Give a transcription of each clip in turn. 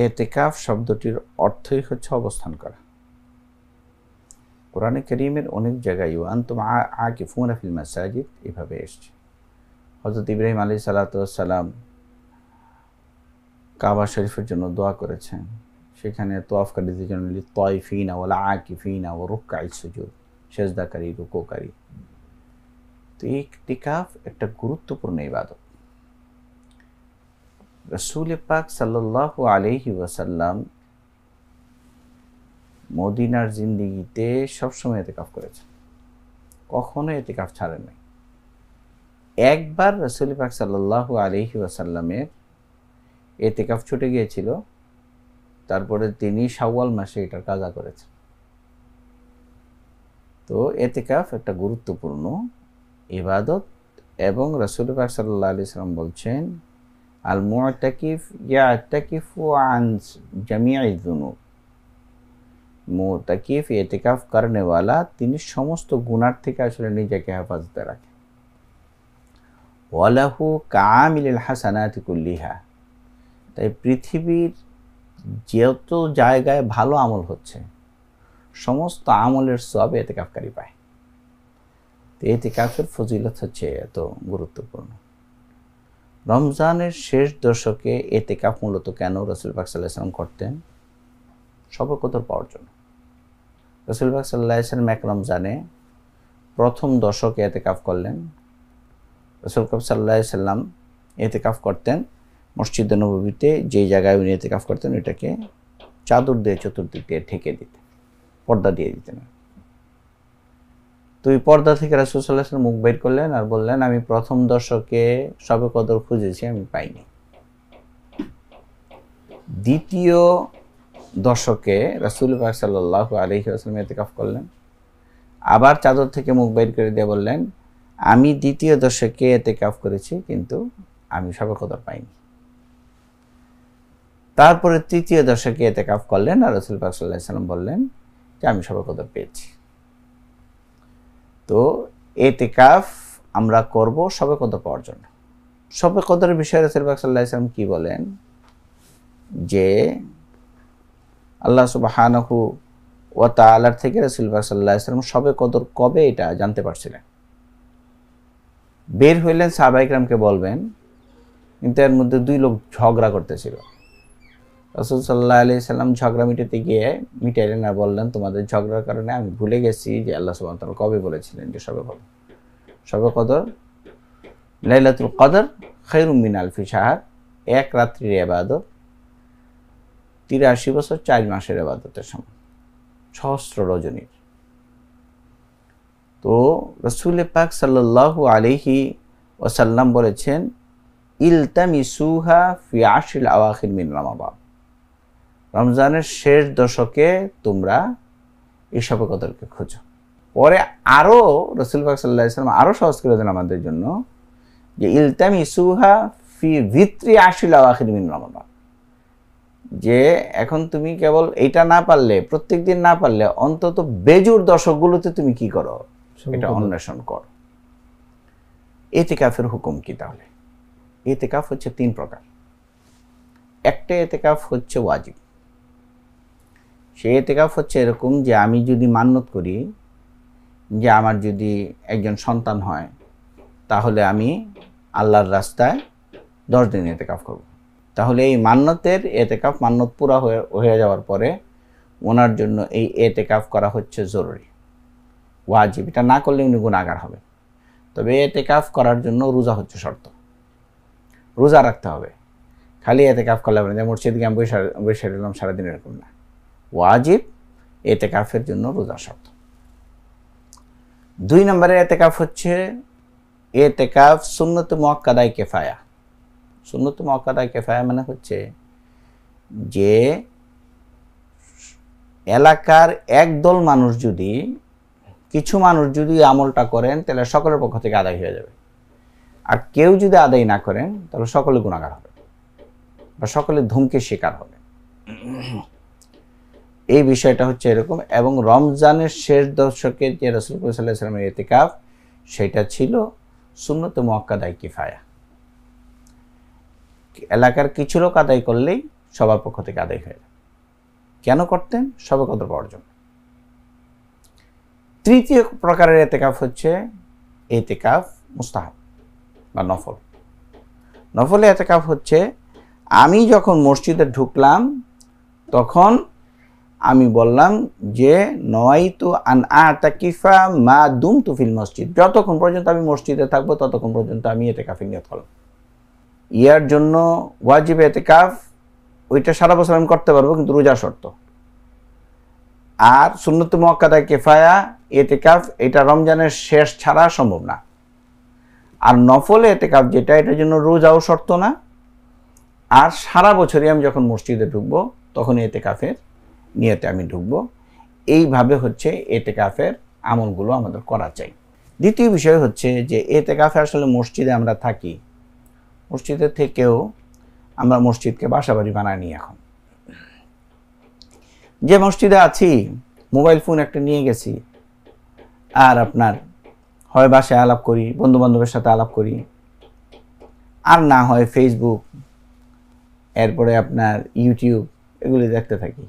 এতেকাফ শব্দটির অর্থই হচ্ছে অবস্থান করা। কোরআনে কারীমের অনেক জায়গায় আনতুম আকিফুনা ফিল মাসাজিদ এভাবে এসছে। হযরত ইব্রাহিম আলাইহিস সালাতু ওয়াস সালাম কাবা শরীফের জন্য দোয়া করেছেন, সেখানে তওয়াফকারীদের জন্য লিত্তাইফিনা ওয়াল আকিফিনা ওয়া রুকআইস সুজুদ, সিজদাকারী, রুকুকারী। তো ইতিকাফ একটা গুরুত্বপূর্ণ ইবাদত। রাসূল পাক সাল্লাল্লাহু আলাইহি ওয়াসাল্লাম মদিনার জিন্দেগিতে সবসময় ইতিকাফ করেছেন, কখনো ইতিকাফ ছাড়েন নাই। একবার রাসূল পাক সাল্লাল্লাহু আলাইহি ওয়াসাল্লামের ইতিকাফ ছুটে গিয়েছিল, তারপরে তিনি শাওয়াল মাসে এটার কাজা করেছেন। তো ইতিকাফ একটা গুরুত্বপূর্ণ ইবাদত এবং রাসূল পাক সাল্লাল্লাহু আলাইহি ওয়াসাল্লাম বলছেন, আল মুতাকিফ ইয়াতাকিফু আন জামিই যুনুব। মুতাকিফ ইতিকাফ করনে ওয়ালা তিনি সমস্ত গুনাহ থেকে আসলে নিজেকে হেফাজতে রাখে। ওয়ালাহু কামিলুল হাসানাতি কুল্লিহা। তাই পৃথিবীর যত জায়গায় ভালো আমল হচ্ছে সমস্ত আমলের সওয়াব ইতিকাফকারী পায়। তো ইতিকাফের ফজিলত হচ্ছে এত গুরুত্বপূর্ণ। রমজানের শেষ দশকে ইতিকাফ মূলত কেন রাসূল পাক সাল্লাল্লাহু আলাইহি ওয়াসাল্লাম করতেন? শবে কদর পাওয়ার জন্য। রাসূল পাক সাল্লাল্লাহু আলাইহি ওয়াসাল্লাম এক রমজানে প্রথম দশকে ইতিকাফ করলেন। রাসূল পাক সাল্লাল্লাহু আলাইহি ওয়াসাল্লাম ইতিকাফ করতেন মসজিদে নববীতে, যে জায়গায় উনি ইতিকাফ করতেন ওইটাকে চাদর দিয়ে চতুর্দিক দিয়ে ঢেকে দিতেন, পর্দা দিয়ে দিতেন। তো এই পর্দা থেকে রাসূল সাল্লাল্লাহু আলাইহি ওয়াসাল্লাম মুখ বের করলেন আর বললেন, আমি প্রথম দশকে শবে কদর খুঁজেছি, আমি পাইনি। দ্বিতীয় দশকে রাসূল পাক সাল্লাল্লাহু আলাইহি ওয়াসাল্লাম ইতিকাফ করলেন, আবার চাদর থেকে মুখ বের করে দিয়ে বললেন, আমি দ্বিতীয় দশকে ইতিকাফ করেছি কিন্তু আমি শবে কদর পাইনি। তারপরে তৃতীয় দশকে ইতিকাফ করলেন আর রাসূল পাক সাল্লাল্লাহু আলাইহি ওয়াসাল্লাম বললেন যে আমি শবে কদর পেয়েছি। তো ইতিকাফ আমরা করব শবে কদর পাওয়ার জন্য। শবে কদরের বিষয়ে রাসূল পাক সাল্লাল্লাহু আলাইহি ওয়াসাল্লাম কি বলেন যে আল্লাহ সুবহানাহু ওয়া তাআলার থেকে রাসূল পাক সাল্লাল্লাহু আলাইহি ওয়াসাল্লাম শবে কদর কবে এটা জানতে পারছিলেন। বের হইলেন সাহাবায়ে কিরামকে বলবেন, কিন্তু এর মধ্যে দুই লোক ঝগড়া করতেছিল। রাসূল সাল্লাল্লাহু আলাইহি ওয়াসাল্লাম ঝগড়া মিটাতে গিয়ে মিটাইলেন আর বললেন, তোমাদের ঝগড়ার কারণে আমি ভুলে গেছি যে আল্লাহ সুবহানাহু ওয়া তাআলা কবে বলেছিলেন যে শবে কদর। শবে কদর লাইলাতুল কদর খায়রুম মিন আলফি শাহর, এক রাত্রির ইবাদত ৮৩ বছর ৪ মাসের ইবাদতের সমান, সহস্র রজনীর। তো রাসূল পাক সাল্লাল্লাহু আলাইহি ওয়াসাল্লাম বলেছেন, ইলতামিসুহা ফি আশরিল আওয়াখির মিন রমাদান। রমজানের শেষ দশকে তোমরা এই শবে কদরকে খোঁজো। পরে আরও রাসূল পাক সাল্লাল্লাহু আলাইহি ওয়াসাল্লাম আরও সহজ করে দেন আমাদের জন্য যে ইলতামিসুহা ফি ভিত্রি আশরিল আওয়াখির মিন রমাদান, যে এখন তুমি কেবল এইটা না পারলে, প্রত্যেকদিন না পারলে অন্তত বেজুর দশকগুলোতে তুমি কি করো, এটা অন্বেষণ করো। ইতিকাফের হুকুম কি তাহলে? ইতিকাফ হচ্ছে 3 প্রকার। একটা ইতিকাফ হচ্ছে ওয়াজিব। সেই ইতিকাফ হচ্ছে এরকম যে আমি যদি মান্যত করি যে আমার যদি একজন সন্তান হয় তাহলে আমি আল্লাহর রাস্তায় 10 দিন ইতিকাফ করব। তাহলে এই মান্যতের ইতিকাফ মান্যত পুরা হয়ে যাওয়ার পরে ওনার জন্য এই ইতিকাফ করা হচ্ছে জরুরি, ওয়াজিব। এটা না করলে উনি গুনাহগার হবে। তবে ইতিকাফ করার জন্য রোজা হচ্ছে শর্ত, রোজা রাখতে হবে। খালি ইতিকাফ করলে হবে না, মসজিদে গিয়ে বসে রইলাম সারাদিন, এরকম না। ওয়াজিব ইতিকাফের জন্য রোজা শর্ত। 2 নম্বরের ইতিকাফ হচ্ছে ইতিকাফ সুন্নত মুআক্কাদায়ে কিফায়া। সুন্নত মুআক্কাদায়ে কিফায়া মানে হচ্ছে যে এলাকার একদল মানুষ যদি, কিছু মানুষ যদি আমলটা করেন তাহলে সকলের পক্ষ থেকে আদায় হয়ে যাবে, আর কেউ যদি আদায় না করেন তাহলে সকলে গুনাহগার হবে বা সকলে ধূমকের শিকার হবে। এই বিষয়টা হচ্ছে এরকম। এবং রমজানের শেষ দশকে যে রাসূল সাল্লাল্লাহু আলাইহি ওয়াসাল্লামের ইতিকাফ সেটা ছিল সুন্নত মুআক্কাদায়ে কিফায়া। এলাকার কিছু লোক আদায় করলেই সবার পক্ষ থেকে আদায় হয়ে যায়। কেন করতেন? সবে কদর পাওয়ার জন্য। তৃতীয় প্রকারের এতেকাফ হচ্ছে এতেকাফ মুস্তাহাব বা নফল। নফলে এতেকাফ হচ্ছে আমি যখন মসজিদে ঢুকলাম তখন আমি বললাম যে নওয়াইতু আন আতাকিফা মা দুমতু ফিল মসজিদ, যতক্ষণ পর্যন্ত আমি মসজিদে থাকবো ততক্ষণ পর্যন্ত আমি এতেকাফের নিয়ত করলাম। ইয়ার জন্য ওয়াজিব এতেকাফ ওইটা সারা বছর আমি করতে পারবো, কিন্তু রোজা শর্ত। আর সুন্নত মুআক্কাদা কিফায়া এতেকাফ এটা রমজানের শেষ ছাড়া সম্ভব না। আর নফলে এতেকাফ যেটা, এটার জন্য রোজাও শর্ত না, আর সারা বছরই আমি যখন মসজিদে ঢুকবো তখন এতেকাফের নিয়তে আমি ঢুকবো। এইভাবে হচ্ছে এতেকাফের আমলগুলো আমাদের করা চাই। দ্বিতীয় বিষয় হচ্ছে যে এতেকাফে আসলে মসজিদে আমরা থাকি, মসজিদের থেকেও আমরা মসজিদকে বাসাবাড়ি বানাই নি। এখন যে মসজিদে আছি মোবাইল ফোন একটা নিয়ে গেছি, আর আপনার হয় বাসায় আলাপ করি, বন্ধু বান্ধবের সাথে আলাপ করি, আর না হয় ফেসবুক, এরপরে আপনার ইউটিউব, এগুলি দেখতে থাকি।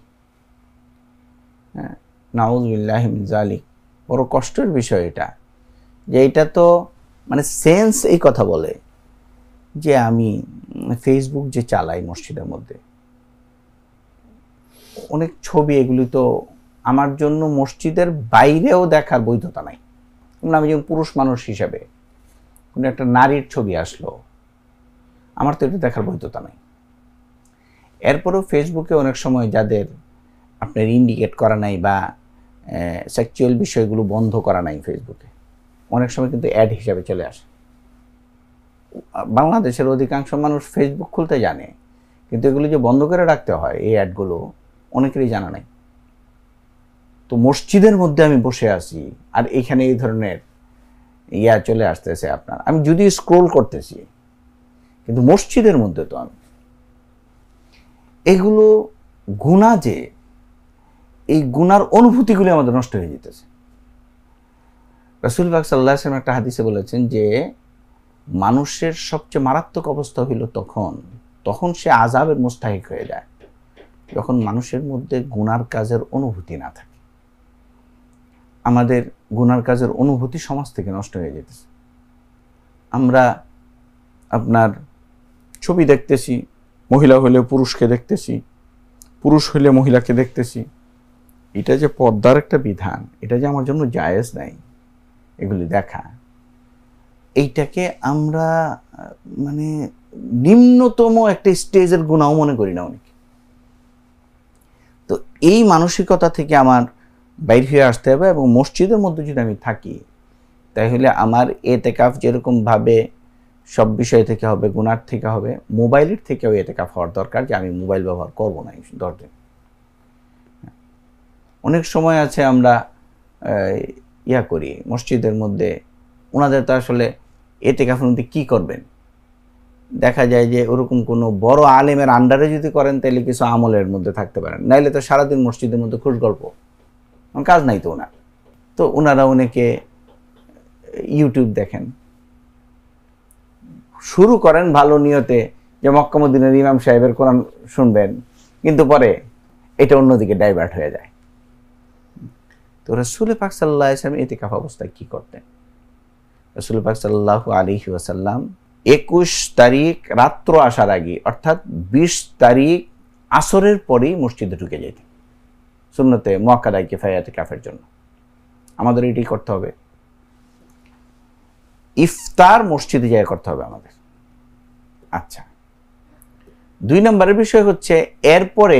হ্যাঁ, নাউযুবিল্লাহি মিন যালিক। বড় কষ্টের বিষয় এটা, যে এটা তো মানে সেন্স এই কথা বলে যে আমি ফেসবুক যে চালাই মসজিদের মধ্যে, অনেক ছবি, এগুলি তো আমার জন্য মসজিদের বাইরেও দেখার বৈধতা নাই। আমি যেমন পুরুষ মানুষ হিসাবে কোনো একটা নারীর ছবি আসলো, আমার তো এটা দেখার বৈধতা নাই। এরপরেও ফেসবুকে অনেক সময় যাদের আপনার ইন্ডিকেট করা নাই বা সেক্সুয়াল বিষয়গুলো বন্ধ করা নাই ফেসবুকে, অনেক সময় কিন্তু অ্যাড হিসাবে চলে আসে। বাংলাদেশের অধিকাংশ মানুষ ফেসবুক খুলতে জানে, কিন্তু এগুলো যে বন্ধ করে রাখতে হয় এই অ্যাডগুলো অনেকেরই জানা নাই। তো মসজিদের মধ্যে আমি বসে আছি আর এখানে এই ধরনের চলে আসতেছে আপনার, আমি যদি স্ক্রোল করতেছি, কিন্তু মসজিদের মধ্যে তো আমি এগুলো গুনাহ, যে এই গুনার অনুভূতিগুলি আমাদের নষ্ট হয়ে যেতেছে। রাসূল পাক সাল্লাল্লাহু আলাইহি ওয়াসাল্লাম একটা হাদিসে বলেছেন যে মানুষের সবচেয়ে মারাত্মক অবস্থা হইল তখন সে আযাবের মুস্তাহিক হয়ে যায়, যখন মানুষের মধ্যে গুনার কাজের অনুভূতি না থাকে। আমাদের গুনার কাজের অনুভূতি সমাজ থেকে নষ্ট হয়ে যেতেছে। আমরা আপনার ছবি দেখতেছি, মহিলা হলে পুরুষকে দেখতেছি, পুরুষ হলে মহিলাকে দেখতেছি। এটা যে পর্দার একটা বিধান, এটা যে আমার জন্য জায়েজ নাই এগুলি দেখা, এইটাকে আমরা মানে নিম্নতম একটা স্টেজের গুনাহ মনে করি না অনেকে। তো এই মানসিকতা থেকে আমার বাইর হয়ে আসতে হবে, এবং মসজিদের মধ্যে যদি আমি থাকি তাহলে আমার এতেকাফ যেরকমভাবে সব বিষয় থেকে হবে, গুনার থেকে হবে, মোবাইলের থেকেও এতেকাফ হওয়ার দরকার, যে আমি মোবাইল ব্যবহার করবো না 10 দিন। অনেক সময় আছে আমরা করি মসজিদের মধ্যে, ওনাদের তো আসলে এতেকাফের মধ্যে কী করবেন, দেখা যায় যে ওরকম কোনো বড় আলেমের আন্ডারে যদি করেন তাহলে কিছু আমলের মধ্যে থাকতে পারেন, নাইলে তো সারাদিন মসজিদের মধ্যে খুশ গল্প, কাজ নাই তো ওনার। তো ওনারা অনেকে ইউটিউব দেখেন, শুরু করেন ভালো নিয়তে যে মক্কা মদিনার ইমাম সাহেবের কোরআন শুনবেন, কিন্তু পরে এটা অন্যদিকে ডাইভার্ট হয়ে যায়। তো রাসূল পাক সাল্লাল্লাহু আলাইহি ওয়াসাল্লাম ইতিকাফ অবস্থায় কি করতেন? রাসূল পাক সাল্লাল্লাহু আলাইহি ওয়াসাল্লাম 21 তারিখ রাত্র আসার আগে, অর্থাৎ 20 তারিখ আসরের পরেই মসজিদে ঢুকে যেতেন সুন্নতে মুআক্কাদা কিফায়া ইতিকাফের জন্য। আমাদের এটি করতে হবে। ইফতার মসজিদে যায় করতে হবে আমাদের। আচ্ছা, 2 নম্বরের বিষয় হচ্ছে, এরপরে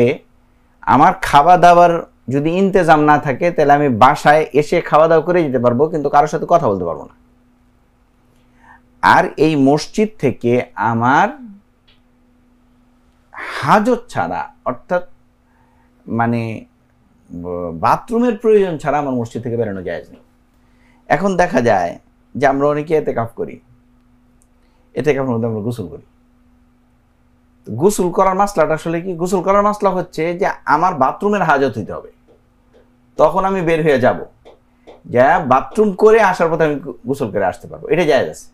আমার খাওয়া দাওয়ার যদি ইন্তেজাম না থাকে তাহলে আমি বাসায় এসে খাওয়া দাওয়া করে যেতে পারবো, কিন্তু কারোর সাথে কথা বলতে পারবো না। আর এই মসজিদ থেকে আমার হাজত ছাড়া, অর্থাৎ মানে বাথরুমের প্রয়োজন ছাড়া আমার মসজিদ থেকে বেরোনো যায় না। এখন দেখা যায় যে আমরা অনেকে এতেকাফ করি, এতেকাফের মধ্যে আমরা গোসল করি। গোসল করার মাসলাটা আসলে কি? গোসল করার মাসলা হচ্ছে যে আমার বাথরুমের হাজত হইতে হবে, তখন আমি বের হয়ে যাব, যা বাথরুম করে আসার পথে আমি গোসল করে আসতে পারবো, এটা জায়েজ আছে।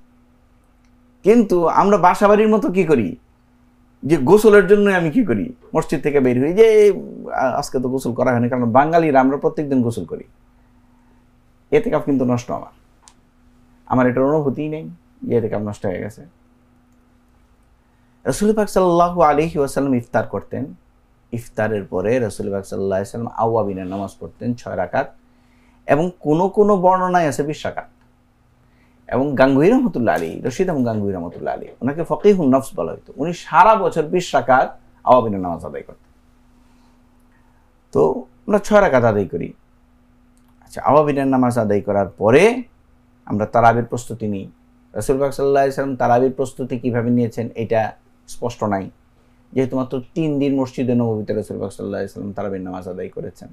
কিন্তু আমরা বাসা বাড়ির মতো কি করি, যে গোসলের জন্য আমি কি করি, মসজিদ থেকে বের হই যে আজকে তো গোসল করা হয়নি, কারণ বাঙালিরা আমরা প্রত্যেকদিন গোসল করি। এতেকাফ কিন্তু নষ্ট। আমার এটার অনুভূতিই নেই যে এতেকাফ নষ্ট হয়ে গেছে। রাসূল পাক সাল্লাল্লাহু আলাইহি ওয়াসাল্লাম ইফতার করতেন। ইফতারের পরে রাসূল পাক সাল্লাল্লাহু আলাইহি ওয়াসাল্লাম আওয়াবিনের নামাজ পড়তেন 6 রাকাত, এবং কোন বর্ণনায় আছে 20 রাকাত। এবং গাঙ্গুহি রহমতুল্লাহ আলী, রশিদ এবং গাঙ্গুহি রহমতুল্লাহ আলী, ওনাকে ফকিহুন নফস বলা হতো। উনি সারা বছর 20 রাকাত আওয়াবিনের নামাজ আদায় করতেন। তো আমরা 6 রাকাত আদায় করি। আচ্ছা, আওয়াবিনের নামাজ আদায় করার পরে আমরা তারাবির প্রস্তুতি নিই। রাসূল পাক সাল্লাল্লাহু আলাইহি ওয়াসাল্লাম তারাবির প্রস্তুতি কিভাবে নিয়েছেন এটা স্পষ্ট নাই, যেহেতু মাত্র 3 দিন মসজিদে নববীতে রাসূল পাক সাল্লাল্লাহু আলাইহি ওয়াসাল্লাম তারাবির নামাজ আদায় করেছেন।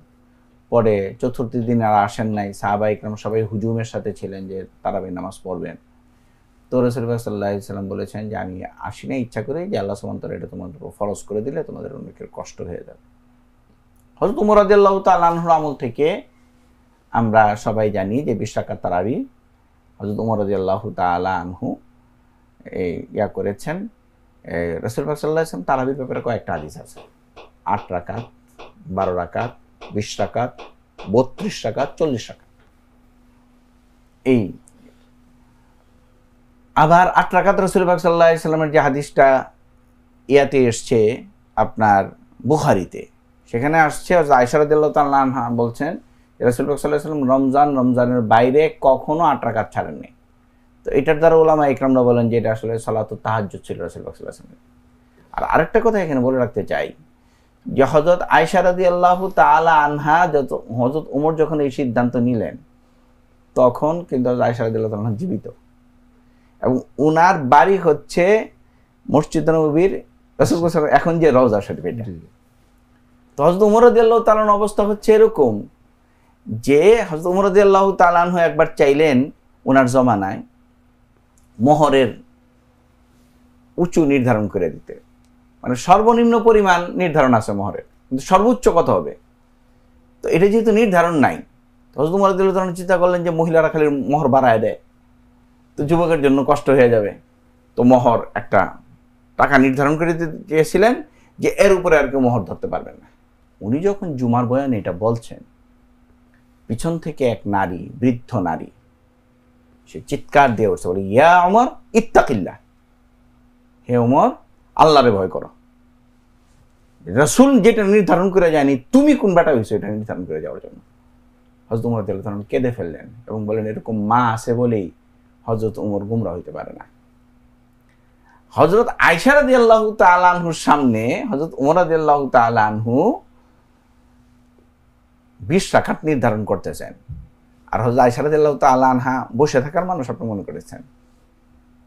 পরে চতুর্থ দিন আর আসেন নাই। সাহাবা ইকরাম সবাই হুজুমের সাথে ছিলেন যে তারাবির নামাজ পড়বেন। তো রাসূল পাক সাল্লাল্লাহু আলাইহি ওয়াসাল্লাম বলেছেন যে আমি আসি না ইচ্ছা করে, যে আল্লাহ সুবহানাহু ওয়া তাআলা এটা তোমাদের উপর ফরজ করে দিলে তোমাদের অনেকের কষ্ট হয়ে যাবে। হযরত ওমর রাদিয়াল্লাহু তাআলা আনহুর আমল থেকে আমরা সবাই জানি যে 20 রাকাত তারাবি হযরত ওমর রাদিয়াল্লাহু তাআলা আনহু করেছেন। রাসূল পাক সাল্লাল্লাহু আলাইহি ওয়াসাল্লাম তারাবির ব্যাপারে কয়েকটা হাদিস আছে। 8 রাকাত, 12 রাকাত, 20 রাকাত, 32 রাকাত, 40 রাকাত। এই আবার 8 রাকাত রাসূল পাক সাল্লাল্লাহু আলাইহি ওয়াসাল্লামের যে হাদিসটা ইয়াতে এসছে আপনার বুখারীতে, সেখানে আসছে আয়েশা রাদিয়াল্লাহু তাআলা আনহা বলছেন রাসূল পাক সাল্লাল্লাহু আলাইহি ওয়াসাল্লাম রমজানের বাইরে কখনো 8 রাকাত ছাড়েননি। তো এটার দ্বারা উলামা ইকরামরা বলেন যে এটা আসলে সালাতুত তাহাজ্জুদ ছিল রাসূল পাক সাল্লাল্লাহু আলাইহি ওয়াসাল্লাম। আর আরেকটা কথা এখানে বলে রাখতে চাই যে হযরত আয়েশা রাদিয়াল্লাহু তাআলা আনহা হযরত ওমর যখন এই সিদ্ধান্ত নিলেন তখন কিন্তু আয়েশা রাদিয়াল্লাহু তাআলা জীবিত, এবং ওনার বাড়ি হচ্ছে মসজিদ নববীর রাসূল সাল্লাল্লাহু এখন যে রওজা শরীফ এটা। তো হযরত ওমর রাদিয়াল্লাহু তাআলার অবস্থা হচ্ছে এরকম যে হযরত ওমর রাদিয়াল্লাহু তাআলা আনহু একবার চাইলেন ওনার জমানায় মোহরের উঁচু নির্ধারণ করে দিতে, মানে সর্বনিম্ন পরিমাণ নির্ধারণ আছে মোহরের, কিন্তু সর্বোচ্চ কত হবে। তো এটা যেহেতু নির্ধারণ নাই, হযরত ওমর রাদিয়াল্লাহু তাআলা চিন্তা করলেন যে মহিলারা খালি মোহর বাড়ায় দেয়, তো যুবকের জন্য কষ্ট হয়ে যাবে। তো মোহর একটা টাকা নির্ধারণ করে দিতে চেয়েছিলেন যে এর উপরে আর কেউ মোহর ধরতে পারবেন না। উনি যখন জুমার বয়ানে এটা বলছেন, পিছন থেকে এক নারী, বৃদ্ধ নারী, সে চিৎকার দিয়ে উঠছে, বলে ইয়া ওমর ইত্তাকিল্লাহ, হে ওমর আল্লাহরে ভয় করো। রাসূল যেটা নির্ধারণ করে যায়নি, তুমি কোন বেটা হয়েছো এটা নির্ধারণ করে যাওয়ার জন্য। হযরত ওমর রাদিয়াল্লাহু তাআলা কেঁদে ফেললেন এবং বলেন এরকম মা আছে বলেই হযরত ওমর গুমরা হইতে পারে না। হযরত আয়েশা রাদিয়াল্লাহু তাআলা আনহুর সামনে হযরত ওমর রাদিয়াল্লাহু তাআলা আনহু 20 রাকাত নির্ধারণ করতেছেন, আর হযরত আয়েশা রাদিয়াল্লাহু তাআলা আনহা বসে থাকার মানুষ আপনি মনে করেছেন।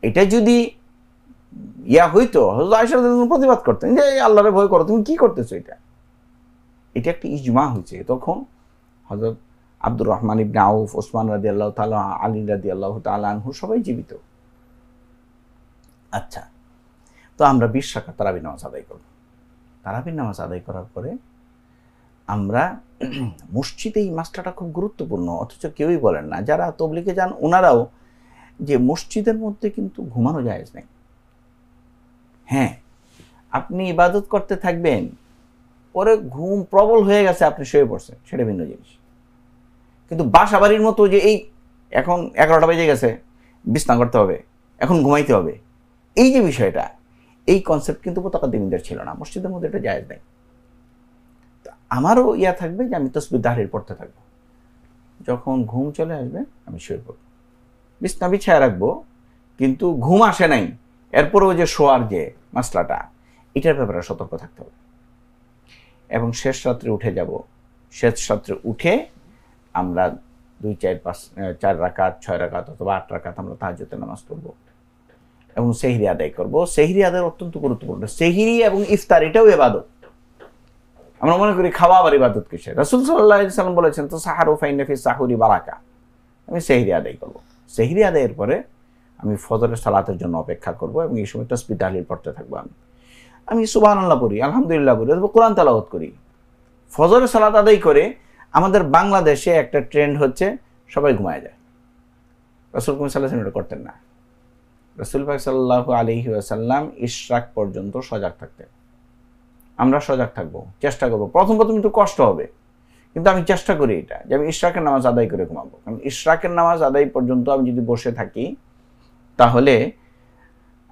এটা যদি হইতো, হযরত আয়েশা রাদিয়াল্লাহু তাআলা প্রতিবাদ করতেন যে আল্লাহরে ভয় করো, তুমি কি করতেছো। এটা একটা ইজমা হয়েছে। তখন হযরত আব্দুর রহমান ইবনে আউফ, ওসমান রাদিয়াল্লাহু তাআলা, আলী রাদিয়াল্লাহু তাআলা আনহু সবাই জীবিত। আচ্ছা, তো আমরা 20 রাকাত তারাবির নামাজ আদায় করব। তারাবির নামাজ আদায় করার পরে আমরা মসজিদে, এই মাসলাটা খুব গুরুত্বপূর্ণ, অথচ কেউই বলেন না। যারা তবলিগে যান ওনারাও, যে মসজিদের মধ্যে কিন্তু ঘুমানো জায়েজ নেই। হ্যাঁ, আপনি ইবাদত করতে থাকবেন, পরে ঘুম প্রবল হয়ে গেছে, আপনি শুয়ে পড়ছেন, সেটা ভিন্ন জিনিস। কিন্তু বাসা বাড়ির মতো যে এই এখন 11টা বেজে গেছে, বিছনা করতে হবে, এখন ঘুমাইতে হবে, এই যে বিষয়টা, এই কনসেপ্ট কিন্তু মুতাকাদ্দিমদের ছিল না। মসজিদের মধ্যে এটা জায়েজ নেই। আমারও থাকবে যে আমি তাসবিহ তাহলিল পড়তে থাকবো, যখন ঘুম চলে আসবে আমি শুয়ে পড়বো, বিছনা বিছায় রাখবো, কিন্তু ঘুম আসে নাই, এরপরেও যে শোয়ার যে মাসলাটা, এটার ব্যাপারে সতর্ক থাকতে হবে। এবং শেষ রাত্রে উঠে যাব, শেষ রাত্রে উঠে আমরা 2, 4, 5, 4 রাকাত, 6 রাকাত অথবা 8 রাকাত আমরা তাহাজ্জুদের নামাজ পড়বো এবং সেহরি আদায় করবো। সেহরি আদায় অত্যন্ত গুরুত্বপূর্ণ। সেহরি এবং ইফতার এটাও ইবাদত। আমরা মনে করি খাওয়া আবার ইবাদত কিসে। রাসূল সাল্লাল্লাহু আলাইহি ওয়াসাল্লাম বলেছেন তো সাহারু ফাইন্না ফি সাহুরি বারাকা। আমি সেহরি আদায় করব। সেহরি আদায়ের পরে আমি ফজরের সালাতের জন্য অপেক্ষা করব এবং এই সময় তাসবিহ তাহলিল পড়তে থাকবো। আমি সুবহানাল্লাহ পড়ি, আলহামদুলিল্লাহ পড়ি, কোরআন তেলাওয়াত করি। ফজরের সালাত আদায় করে আমাদের বাংলাদেশে একটা ট্রেন্ড হচ্ছে সবাই ঘুমায় যায়। রাসূল সাল্লাল্লাহু আলাইহি ওয়াসাল্লাম এটা করতেন না। রাসূল পাক সাল্লাল্লাহু আলাইহি ওয়াসাল্লাম ইশরাক পর্যন্ত সজাগ থাকতেন। আমরা সজাগ থাকবো, চেষ্টা করবো। প্রথম একটু কষ্ট হবে, কিন্তু আমি চেষ্টা করি এটা যে আমি ইশরাকের নামাজ আদায় করে ঘুমাবো। কারণ ইশরাকের নামাজ আদায় পর্যন্ত আমি যদি বসে থাকি তাহলে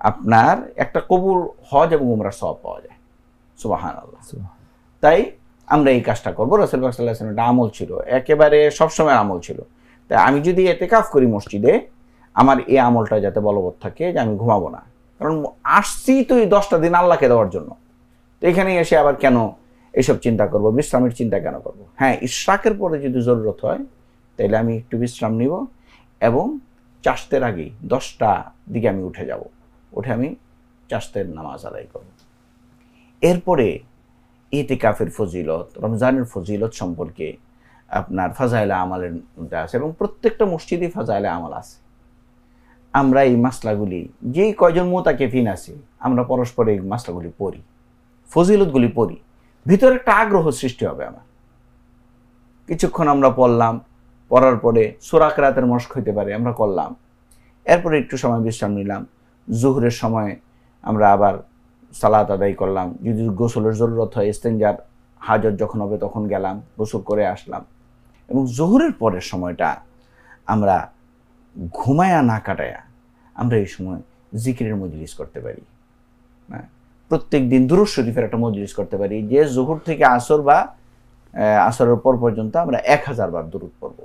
আপনার একটা কবুল হজ এবং উমরার সওয়াব পাওয়া যায়। সুবহানাল্লাহ। তাই আমরা এই কাজটা করবো। রাসূল পাক সাল্লাল্লাহু আলাইহি ওয়াসাল্লাম এটা আমল ছিল, একেবারে সবসময় আমল ছিল। তাই আমি যদি ইতিকাফ করি মসজিদে, আমার এই আমলটা যাতে বলবৎ থাকে যে আমি ঘুমাবো না। কারণ আসছি তো এই 10টা দিন আল্লাহকে দেওয়ার জন্য, তো এখানে এসে আবার কেন এইসব চিন্তা করব, বিশ্রামের চিন্তা কেন করব? হ্যাঁ, ইশরাকের পরে যদি জরুরত হয় তাহলে আমি একটু বিশ্রাম নিব এবং চাশতের আগেই 10টা দিকে আমি উঠে যাব, উঠে আমি চাশতের নামাজ আদায় করব। এরপরে ইতিকাফের ফজিলত, রমজানের ফজিলত সম্পর্কে আপনার ফাজাইলে আমলের মধ্যে আছে এবং প্রত্যেকটা মসজিদে ফাজাইলে আমল আছে। আমরা এই মাসলাগুলি, যেই কয়জন মুতাকিফিন আছি, আমরা পরস্পর এই মাসলাগুলি পড়ি, ফজিলতগুলি পড়ি, ভিতরে একটা আগ্রহ সৃষ্টি হবে। আমার কিছুক্ষণ আমরা পড়লাম, পড়ার পরে সূরা কিরাতের মশক হইতে পারে, আমরা করলাম। এরপরে একটু সময় বিশ্রাম নিলাম, জোহরের সময় আমরা আবার সালাত আদায় করলাম। যদি গোসলের জরুরত হয়, ইস্তেঞ্জার হাজত যখন হবে তখন গেলাম, গোসল করে আসলাম। এবং জোহরের পরের সময়টা আমরা ঘুমায়া না কাটায়া আমরা এই সময় জিকিরের মজলিস করতে পারি। হ্যাঁ, প্রত্যেক দিন দুরূদ শরীফের একটা মজলিস করতে পারি, যে জোহর থেকে আসর বা আসরের পর পর্যন্ত আমরা 1000 বার দুরূদ পড়ব।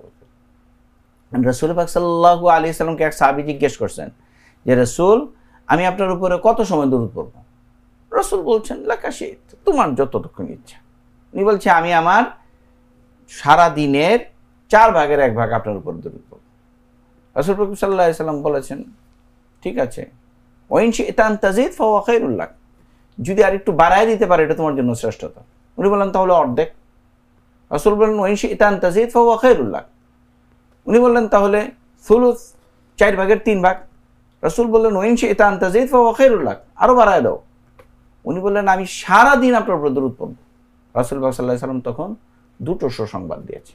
রাসূল পাক সাল্লাল্লাহু আলাইহি সাল্লামকে এক সাহাবী জিজ্ঞেস করছেন যে, রাসূল, আমি আপনার উপরে কত সময় দুরূদ পড়ব? রাসূল বলছেন, লাকাশিত, তোমার যতটুকুন ইচ্ছা। উনি বলছে, আমি আমার সারা দিনের 4 ভাগের 1 ভাগ আপনার উপর দুরূদ পড়ব। রাসূল পাক সাল্লাল্লাহু আলাইহি সাল্লাম বলেছেন, ঠিক আছে, ওয়াইন শি'তা আন তাজিদ ফাহুয়া খায়রুল লাক, যদি আর একটু বাড়ায় দিতে পারে এটা তোমার জন্য শ্রেষ্ঠতা। উনি বললেন, তাহলে অর্ধেক। রাসূল বললেন, ওয়াইন শি'তা আন তাজিদ ফাহুয়া খায়রুল লাক। উনি বললেন, তাহলে সুলুস, 4 ভাগের 3 ভাগ। রাসূল বললেন, ওয়াইন শি'তা আন তাজিদ ফাহুয়া খায়রুল লাক, আরো বাড়ায় দাও। উনি বললেন, আমি সারা দিন আপনার উপর দরুদ পড়ব। রাসূল সাল্লাল্লাহু আলাইহি ওয়াসাল্লাম তখন দুটো সুসংবাদ দিয়েছে,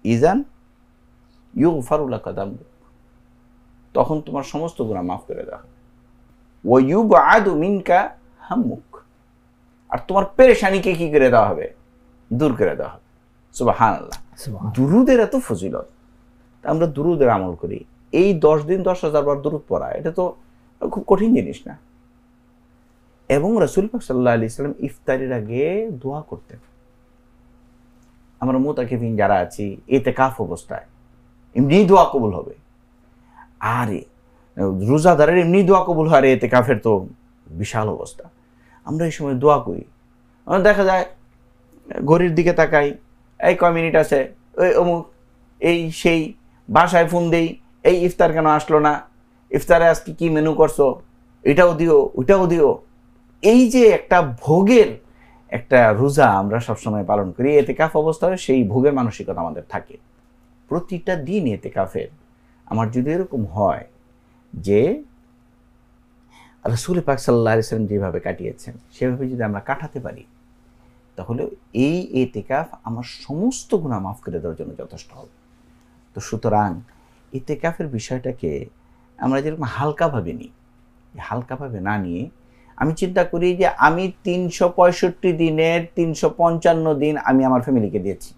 ইজান ইউগফারু লাকা যামবুক, তখন তোমার সমস্ত গুনাহ মাফ করে দেওয়া হবে, ওয়া ইউবআদু মিনকা হাম্মুক, আর তোমার পেরেশানিকে কি করে দেওয়া হবে? দূর করে দেওয়া হবে। সুবহানাল্লাহ। দুরুদের এত ফজিলত, আমরা দুরুদের আমল করি। এই 10 দিন 10,000 বার দুরুদ পড়া, এটা তো খুব কঠিন জিনিস না। এবং রাসূল পাক সাল্লাল্লাহু আলাইহি ওয়াসাল্লাম ইফতারের আগে দোয়া করতেন। আমরা মুতাকিফিন যারা আছি ইতিকাফ অবস্থায় এমনি দোয়া কবুল হবে, আর রোজাদারের এমনি দোয়া কবুল হয়, আর ইতিকাফের তো বিশাল অবস্থা। আমরা এই সময় দোয়া করি, দেখা যায় ঘড়ির দিকে তাকাই, এই কয় মিনিট আছে, ওই অমুক, এই সেই, বাসায় ফোন দেই, এই ইফতার কেন আসলো না, ইফতারে আজকে কি মেনু করছো, এটাও দিও ওইটাও দিও। এই যে একটা ভোগের একটা রোজা আমরা সবসময় পালন করি, ইতিকাফ অবস্থায় সেই ভোগের মানসিকতা আমাদের থাকে। প্রতিটা দিন ইতিকাফের আমার যদি এরকম হয় যে রাসূল পাক সাল্লাল্লাহু আলাইহি ওয়াসাল্লাম যেভাবে কাটিয়েছেন সেভাবে যদি আমরা কাটাতে পারি, তাহলে এই ইতিকাফ আমার সমস্ত গুনাহ মাফ করে দেওয়ার জন্য যথেষ্ট হবে। তো সুতরাং ইতিকাফের বিষয়টাকে আমরা যেরকম হালকাভাবে নিই, হালকাভাবে না নিয়ে আমি চিন্তা করি যে আমি 365 দিনের 355 দিন আমি আমার ফ্যামিলিকে দিয়েছি,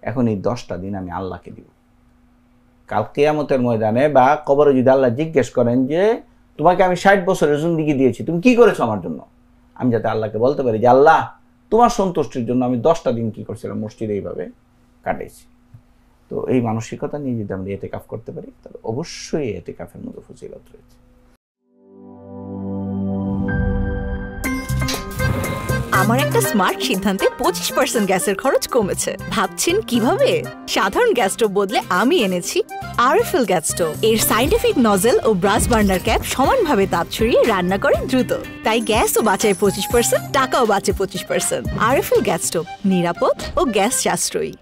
এখন এই 10টা দিন আমি আল্লাহকে দিব। কাল কিয়ামতের ময়দানে বা কবরে যদি আল্লাহ জিজ্ঞেস করেন যে তোমাকে আমি 60 বছরের জিন্দেগি দিয়েছি, তুমি কি করেছো আমার জন্য, আমি যাতে আল্লাহকে বলতে পারি যে আল্লাহ, তোমার সন্তুষ্টির জন্য আমি 10টা দিন কি করছিলাম, মসজিদে এইভাবে কাটাইছি। তো এই মানসিকতা নিয়ে যদি আমরা ইতিকাফ করতে পারি, তাহলে অবশ্যই ইতিকাফের মধ্যে ফজিলত রয়েছে। আমার একটা স্মার্ট সিদ্ধান্তে 25% গ্যাসের খরচ কমেছে। ভাবছেন কিভাবে? সাধারণ গ্যাস স্টোভ বদলে আমি এনেছি আরএফএল গ্যাস স্টোভ। এর সাইন্টিফিক নজল ও ব্রাস বার্নার ক্যাপ সমানভাবে তাপ ছড়িয়ে রান্না করে দ্রুত, তাই গ্যাসও বাঁচায় 25%, টাকাও বাঁচে 25%। আরএফএল গ্যাস স্টোভ, নিরাপদ ও গ্যাস সাশ্রয়ী।